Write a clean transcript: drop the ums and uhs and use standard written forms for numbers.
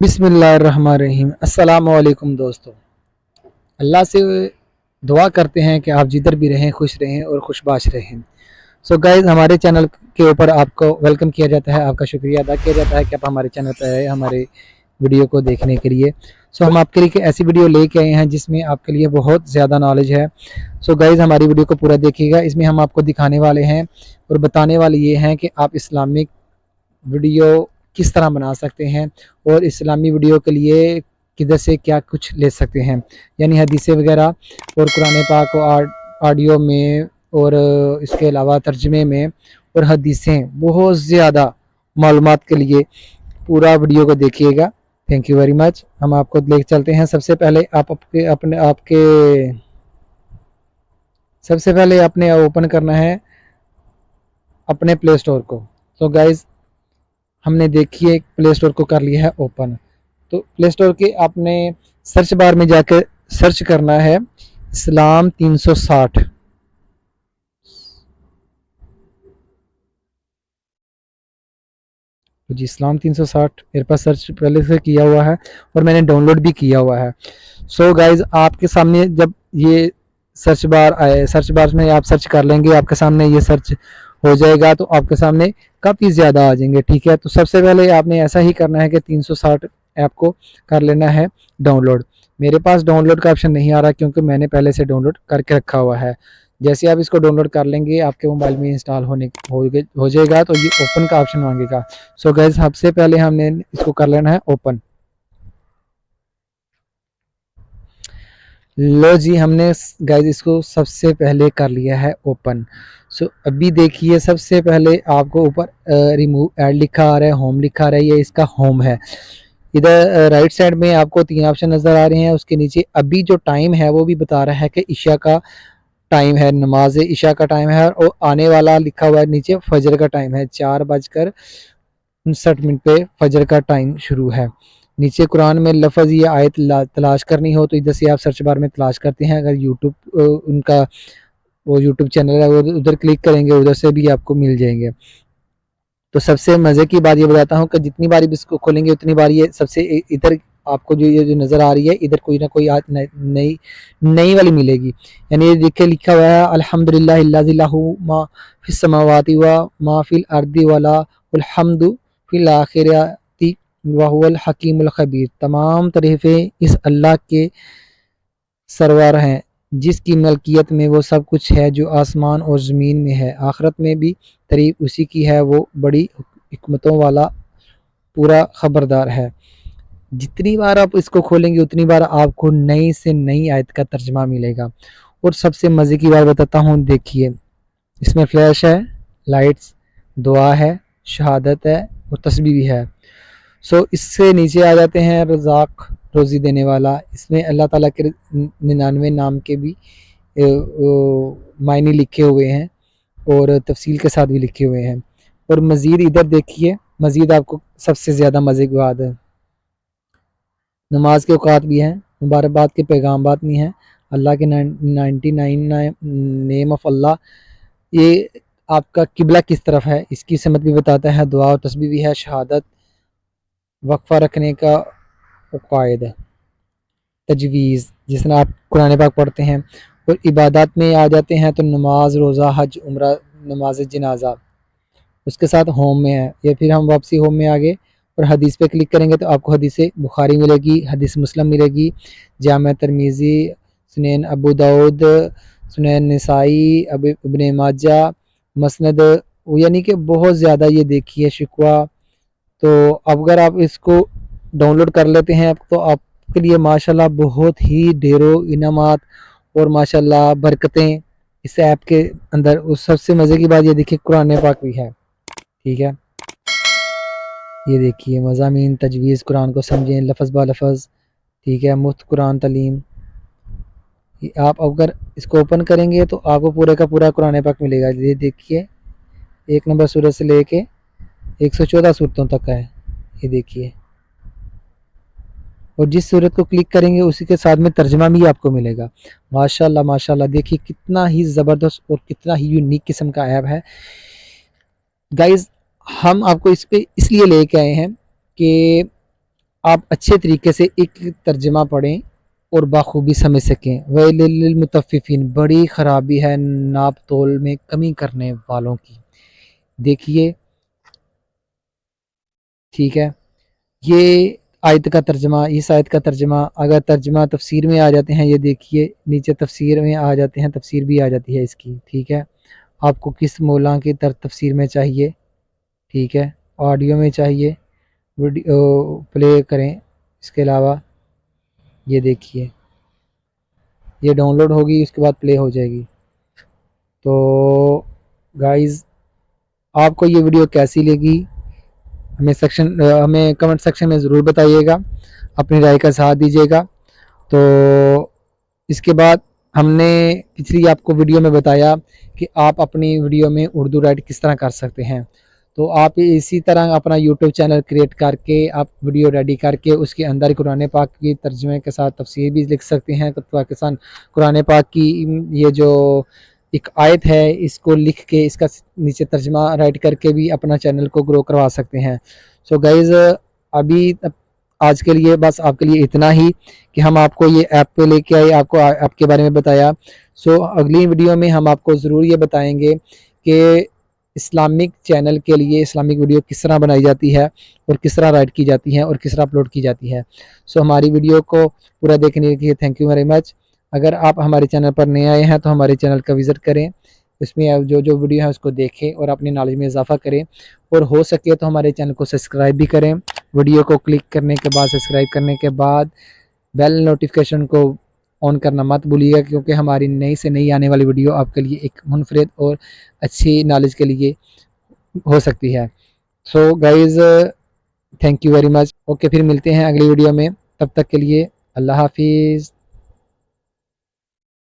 بسم اللہ الرحمن الرحیم۔ السلام علیکم دوستو، اللہ سے دعا کرتے ہیں کہ آپ جدھر بھی رہیں خوش رہیں اور خوش باش رہیں۔ گائز، ہمارے چینل کے اوپر آپ کو ویلکم کیا جاتا ہے، آپ کا شکریہ ادا کیا جاتا ہے کہ آپ ہمارے چینل پہ آئے ہمارے ویڈیو کو دیکھنے کے لیے۔ ہم آپ کے لیے ایسی ویڈیو لے کے آئے ہیں جس میں آپ کے لیے بہت زیادہ نالج ہے۔ گائز، ہماری ویڈیو کو پورا دیکھیے گا، اس میں ہم آپ کو دکھانے والے ہیں اور بتانے والے یہ ہیں کہ آپ اسلامک ویڈیو کس طرح بنا سکتے ہیں اور اسلامی ویڈیو کے لیے کدھر سے کیا کچھ لے سکتے ہیں، یعنی حدیثیں وغیرہ اور قرآن پاک کو آڈیو میں اور اس کے علاوہ ترجمے میں اور حدیثیں بہت زیادہ معلومات کے لیے پورا ویڈیو کو دیکھیے گا۔ Thank you very much. ہم آپ کو لے چلتے ہیں۔ سب سے پہلے آپ نے اوپن کرنا ہے اپنے پلے اسٹور کو۔ گائز، ہم نے دیکھیے پلے اسٹور کو کر لیا ہے اوپن۔ تو پلے اسٹور کے آپ نے سرچ بار میں جا کے سرچ کرنا ہے اسلام 360۔ جی، اسلام 360 میرے پاس سرچ پہلے سے کیا ہوا ہے اور میں نے ڈاؤن لوڈ بھی کیا ہوا ہے۔ گائز، آپ کے سامنے جب یہ سرچ بار آئے، سرچ بار میں آپ سرچ کر لیں گے، آپ کے سامنے یہ سرچ ہو جائے گا تو آپ کے سامنے کافی زیادہ آ جائیں گے، ٹھیک ہے۔ تو سب سے پہلے آپ نے ایسا ہی کرنا ہے کہ 360 ایپ کو کر لینا ہے ڈاؤن لوڈ۔ میرے پاس ڈاؤن لوڈ کا آپشن نہیں آ رہا کیونکہ میں نے پہلے سے ڈاؤن لوڈ کر کے رکھا ہوا ہے۔ جیسے آپ اس کو ڈاؤن لوڈ کر لیں گے، آپ کے موبائل میں انسٹال ہو جائے گا تو یہ اوپن کا آپشن مانگے گا۔ گائز، سب سے پہلے ہم نے اس کو کر لینا ہے اوپن۔ لو جی، ہم نے گائز اس کو سب سے پہلے کر لیا ہے اوپن۔ ابھی دیکھیے سب سے پہلے آپ کو اوپر ریموو ایڈ لکھا آ رہا ہے، ہوم لکھا آ رہا ہے، یہ اس کا ہوم ہے۔ ادھر رائٹ سائڈ میں آپ کو 3 آپشن نظر آ رہے ہیں، اس کے نیچے ابھی جو ٹائم ہے وہ بھی بتا رہا ہے کہ عشاء کا ٹائم ہے، نماز عشاء کا ٹائم ہے، اور آنے والا لکھا ہوا ہے نیچے فجر کا ٹائم ہے، 4:59 پہ فجر کا ٹائم شروع ہے۔ نیچے قرآن میں لفظ یا آیت تلاش کرنی ہو تو ادھر سے آپ سرچ بار میں تلاش کرتے ہیں۔ اگر یوٹیوب ان کا وہ یوٹیوب چینل ہے وہ ادھر کلک کریں گے، ادھر سے بھی آپ کو مل جائیں گے۔ تو سب سے مزے کی بات یہ بتاتا ہوں کہ جتنی بار اس کو کھولیں گے اتنی بار یہ سب سے ادھر آپ کو جو نظر آ رہی ہے، ادھر کوئی نہ کوئی نئی والی ملے گی، یعنی یہ لکھا ہوا ہے الحمدللہ الذی لہ ما فی السماوات و ما فی الارض ولا الحمد فی الآخرۃ وہو الحکیم الخبیر۔ تمام تعریفیں اس اللہ کے سرور ہیں جس کی ملکیت میں وہ سب کچھ ہے جو آسمان اور زمین میں ہے، آخرت میں بھی تعریف اسی کی ہے، وہ بڑی حکمتوں والا پورا خبردار ہے۔ جتنی بار آپ اس کو کھولیں گے اتنی بار آپ کو نئی سے نئی آیت کا ترجمہ ملے گا۔ اور سب سے مزے کی بات بتاتا ہوں، دیکھیے اس میں فلیش ہے، لائٹس، دعا ہے، شہادت ہے اور تسبیح بھی ہے۔ اس سے نیچے آ جاتے ہیں رزاق، روزی دینے والا۔ اس میں اللہ تعالیٰ کے 99 نام کے بھی معنی لکھے ہوئے ہیں اور تفصیل کے ساتھ بھی لکھے ہوئے ہیں۔ اور مزید ادھر دیکھیے، مزید آپ کو سب سے زیادہ مزے کی بات ہے، نماز کے اوقات بھی ہیں، مبارکباد کے پیغامات بھی ہیں، اللہ کے 99 نیم آف اللہ، یہ آپ کا قبلہ کس طرف ہے اس کی سمت بھی بتاتا ہے، دعا اور تسبیح بھی ہے، شہادت، وقفہ رکھنے کا قواعد، تجویز جس طرح آپ قرآن پاک پڑھتے ہیں، اور عبادات میں آ جاتے ہیں تو نماز، روزہ، حج، عمرہ، نماز جنازہ، اس کے ساتھ ہوم میں ہے، یا پھر ہم واپسی ہوم میں آگے اور حدیث پہ کلک کریں گے تو آپ کو حدیث بخاری ملے گی، حدیث مسلم ملے گی، جامع ترمذی، سنن ابو داؤد، سنن نسائی، ابن ماجہ، مسند، یعنی کہ بہت زیادہ یہ دیکھیے شکوہ۔ تو اب اگر آپ اس کو ڈاؤن لوڈ کر لیتے ہیں تو آپ کے لیے ماشاءاللہ بہت ہی ڈھیروں انعامات اور ماشاءاللہ برکتیں اس ایپ کے اندر۔ اس سب سے مزے کی بات یہ دیکھیے قرآن پاک بھی ہے، ٹھیک ہے، یہ دیکھیے مضامین، تجویز، قرآن کو سمجھیں لفظ با لفظ، ٹھیک ہے، مفت قرآن تعلیم۔ آپ اگر اس کو اوپن کریں گے تو آپ کو پورے کا پورا قرآن پاک ملے گا۔ یہ دیکھیے 1 نمبر سورت سے لے کے 114 سورتوں تک ہے، یہ دیکھیے، اور جس صورت کو کلک کریں گے اسی کے ساتھ میں ترجمہ بھی آپ کو ملے گا۔ ماشاءاللہ ماشاءاللہ، دیکھیے کتنا ہی زبردست اور کتنا ہی یونیک قسم کا ایپ ہے۔ گائز، ہم آپ کو اس پہ اس لیے لے کے آئے ہیں کہ آپ اچھے طریقے سے ایک ترجمہ پڑھیں اور بخوبی سمجھ سکیں۔ وَيْلٌ لِّلْمُطَفِّفِينَ، بڑی خرابی ہے ناپ تول میں کمی کرنے والوں کی۔ دیکھیے ٹھیک ہے، یہ آیت کا ترجمہ، اس آیت کا ترجمہ، اگر ترجمہ تفسیر میں آ جاتے ہیں، یہ دیکھیے نیچے تفسیر میں آ جاتے ہیں، تفسیر بھی آ جاتی ہے اس کی، ٹھیک ہے۔ آپ کو کس مولا کی تفسیر میں چاہیے، ٹھیک ہے، آڈیو میں چاہیے، ویڈیو پلے کریں۔ اس کے علاوہ یہ دیکھیے یہ ڈاؤن لوڈ ہوگی، اس کے بعد پلے ہو جائے گی۔ تو گائز آپ کو یہ ویڈیو کیسی لگی ہمیں کمنٹ سیکشن میں ضرور بتائیے گا، اپنی رائے کا ساتھ دیجیے گا۔ تو اس کے بعد ہم نے پچھلی آپ کو ویڈیو میں بتایا کہ آپ اپنی ویڈیو میں اردو رائٹ کس طرح کر سکتے ہیں۔ تو آپ اسی طرح اپنا یوٹیوب چینل کریٹ کر کے آپ ویڈیو ریڈی کر کے اس کے اندر قرآن پاک کی ترجمے کے ساتھ تفسیر بھی لکھ سکتے ہیں۔ پاکستان قرآن پاک کی یہ جو ایک آیت ہے اس کو لکھ کے اس کا نیچے ترجمہ رائٹ کر کے بھی اپنا چینل کو گرو کروا سکتے ہیں۔ سو گائز ابھی آج کے لیے بس آپ کے لیے اتنا ہی کہ ہم آپ کو یہ ایپ پہ لے کے آئے، آپ کو ایپ کے بارے میں بتایا۔ سو اگلی ویڈیو میں ہم آپ کو ضرور یہ بتائیں گے کہ اسلامک چینل کے لیے اسلامک ویڈیو کس طرح بنائی جاتی ہے اور کس طرح رائٹ کی جاتی ہے اور کس طرح اپلوڈ کی جاتی ہے۔ سو ہماری ویڈیو کو پورا دیکھنے کے لیے تھینک یو ویری مچ۔ اگر آپ ہمارے چینل پر نئے آئے ہیں تو ہمارے چینل کا وزٹ کریں، اس میں جو ویڈیو ہے اس کو دیکھیں اور اپنی نالج میں اضافہ کریں، اور ہو سکے تو ہمارے چینل کو سبسکرائب بھی کریں۔ ویڈیو کو کلک کرنے کے بعد سبسکرائب کرنے کے بعد بیل نوٹیفیکیشن کو آن کرنا مت بھولیے گا، کیونکہ ہماری نئی سے نئی آنے والی ویڈیو آپ کے لیے ایک منفرد اور اچھی نالج کے لیے ہو سکتی ہے۔ So guys thank you very much. Okay, پھر ملتے ہیں اگلی ویڈیو میں، تب تک کے لیے اللہ حافظ۔